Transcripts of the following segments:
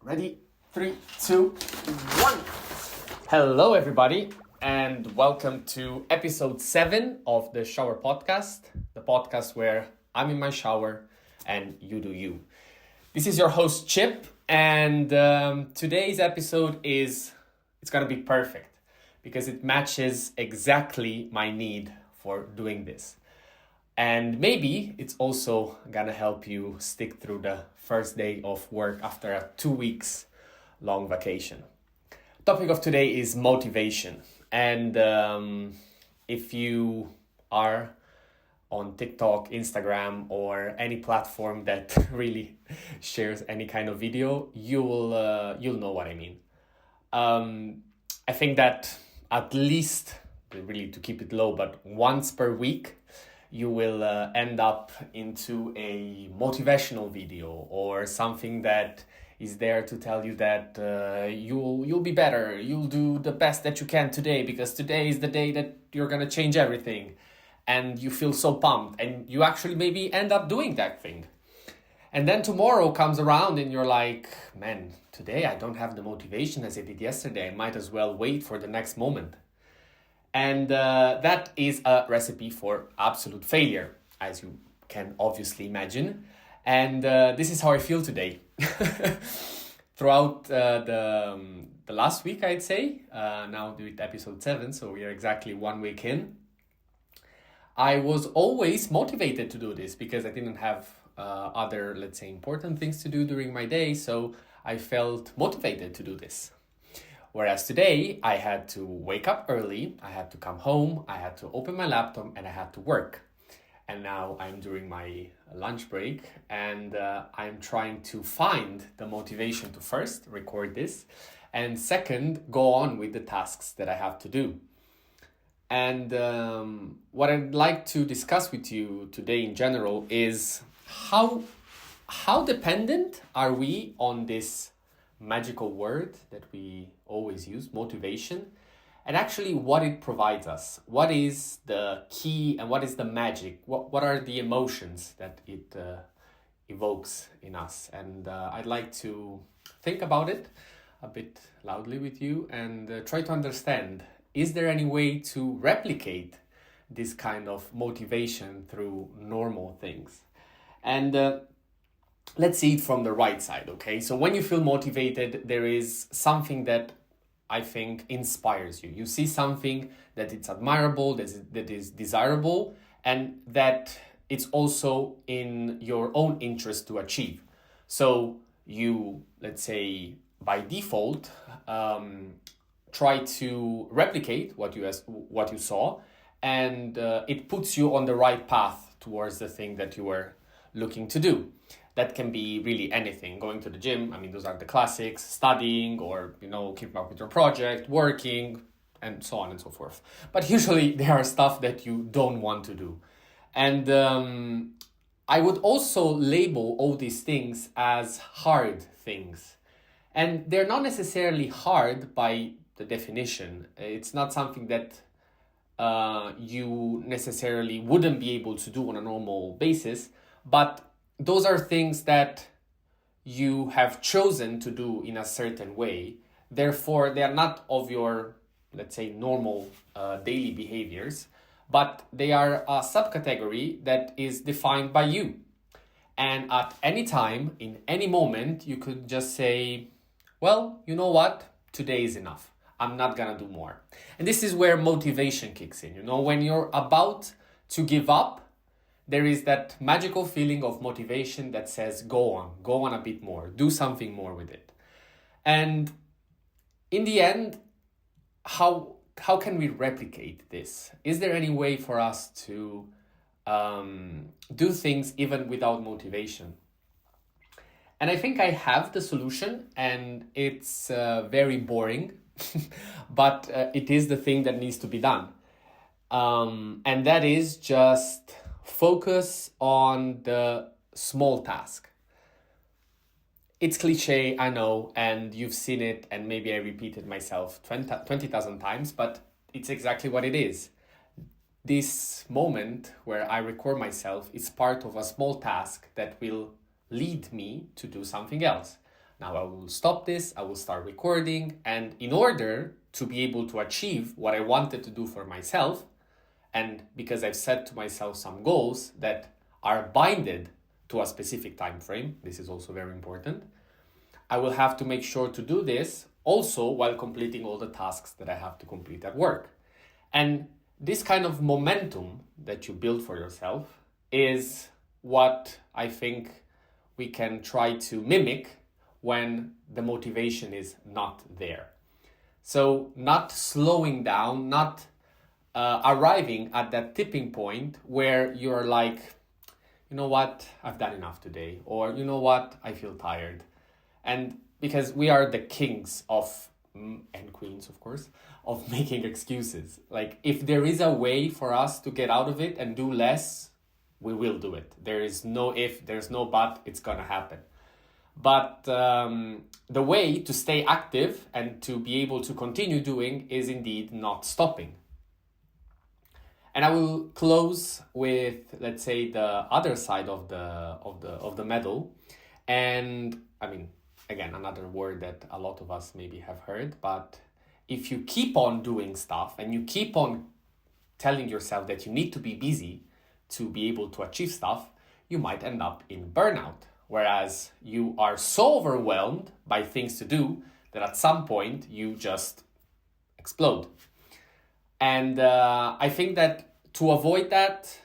Ready? 3, 2, 1. Hello, everybody, and welcome to episode 7 of the Showerpodcast, the podcast where I'm in my shower and you do you. This is your host, Chip, and today's episode it's going to be perfect because it matches exactly my need for doing this. And maybe it's also gonna help you stick through the first day of work after a 2 weeks long vacation. Topic of today is motivation. And if you are on TikTok, Instagram, or any platform that really shares any kind of video, you'll know what I mean. I think that at least, really to keep it low, but once per week, you will end up into a motivational video or something that is there to tell you that you'll be better, you'll do the best that you can today because today is the day that you're gonna change everything, and you feel so pumped and you actually maybe end up doing that thing. And then tomorrow comes around and you're like, man, today I don't have the motivation as I did yesterday. I might as well wait for the next moment. And that is a recipe for absolute failure, as you can obviously imagine. And this is how I feel today. Throughout the last week, I'd say, now with episode 7, so we are exactly 1 week in. I was always motivated to do this because I didn't have other, let's say, important things to do during my day. So I felt motivated to do this. Whereas today, I had to wake up early, I had to come home, I had to open my laptop, and I had to work. And now I'm during my lunch break, and I'm trying to find the motivation to first record this, and second, go on with the tasks that I have to do. And what I'd like to discuss with you today in general is how dependent are we on this magical word that we always use, motivation, and actually what it provides us. What is the key and what is the magic? What are the emotions that it evokes in us? And I'd like to think about it a bit loudly with you and try to understand, is there any way to replicate this kind of motivation through normal things? And let's see it from the right side, okay? So when you feel motivated, there is something that I think inspires you. You see something that it's admirable, that is desirable, and that it's also in your own interest to achieve. So you, let's say, by default, try to replicate what you saw, and it puts you on the right path towards the thing that you were looking to do. That can be really anything. Going to the gym, I mean, those are the classics. Studying, or, keeping up with your project, working, and so on and so forth. But usually there are stuff that you don't want to do. And I would also label all these things as hard things. And they're not necessarily hard by the definition. It's not something that you necessarily wouldn't be able to do on a normal basis, but those are things that you have chosen to do in a certain way. Therefore, they are not of your, let's say, normal daily behaviors, but they are a subcategory that is defined by you. And at any time, in any moment, you could just say, well, you know what? Today is enough. I'm not gonna do more. And this is where motivation kicks in. When you're about to give up, there is that magical feeling of motivation that says, go on a bit more, do something more with it. And in the end, how can we replicate this? Is there any way for us to do things even without motivation? And I think I have the solution, and it's very boring, but it is the thing that needs to be done. And that is just focus on the small task. It's cliche, I know, and you've seen it, and maybe I repeated myself 20,000 times, but it's exactly what it is. This moment where I record myself is part of a small task that will lead me to do something else. now I will stop this, I will start recording. And in order to be able to achieve what I wanted to do for myself, and because I've set to myself some goals that are binded to a specific time frame, this is also very important, I will have to make sure to do this also while completing all the tasks that I have to complete at work. And this kind of momentum that you build for yourself is what I think we can try to mimic when the motivation is not there. So not slowing down, not arriving at that tipping point where you're like, you know what, I've done enough today, or you know what, I feel tired. And because we are the kings of, and queens of course, of making excuses. Like if there is a way for us to get out of it and do less, we will do it. There is no if, there's no but, it's gonna happen. But the way to stay active and to be able to continue doing is indeed not stopping. And I will close with, let's say, the other side of the medal. And I mean, again, another word that a lot of us maybe have heard, but if you keep on doing stuff and you keep on telling yourself that you need to be busy to be able to achieve stuff, you might end up in burnout. Whereas you are so overwhelmed by things to do that at some point you just explode. And I think that to avoid that,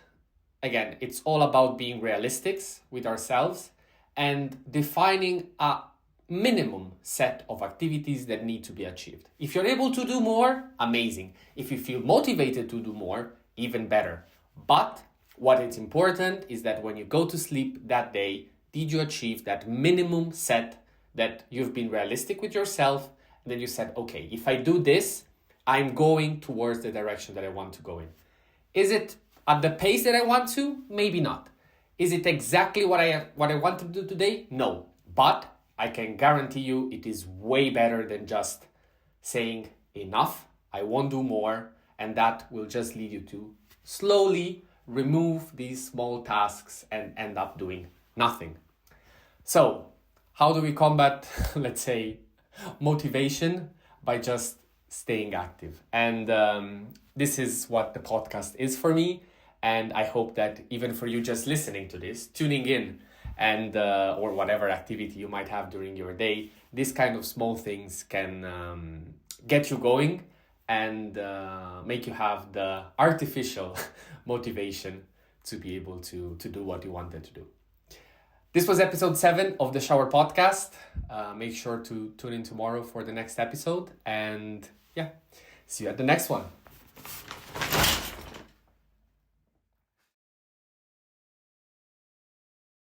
again, it's all about being realistic with ourselves and defining a minimum set of activities that need to be achieved. If you're able to do more, amazing. If you feel motivated to do more, even better. But what is important is that when you go to sleep that day, did you achieve that minimum set that you've been realistic with yourself? And then you said, okay, if I do this, I'm going towards the direction that I want to go in. Is it at the pace that I want to? Maybe not. Is it exactly what I want to do today? No. But I can guarantee you it is way better than just saying enough, I won't do more, and that will just lead you to slowly remove these small tasks and end up doing nothing. So, how do we combat, let's say, motivation? By just staying active. And this is what the podcast is for me. And I hope that even for you just listening to this, tuning in, and or whatever activity you might have during your day, these kind of small things can get you going and make you have the artificial motivation to be able to do what you wanted to do. This was episode 7 of the Showerpodcast. Make sure to tune in tomorrow for the next episode. And yeah, see you at the next one.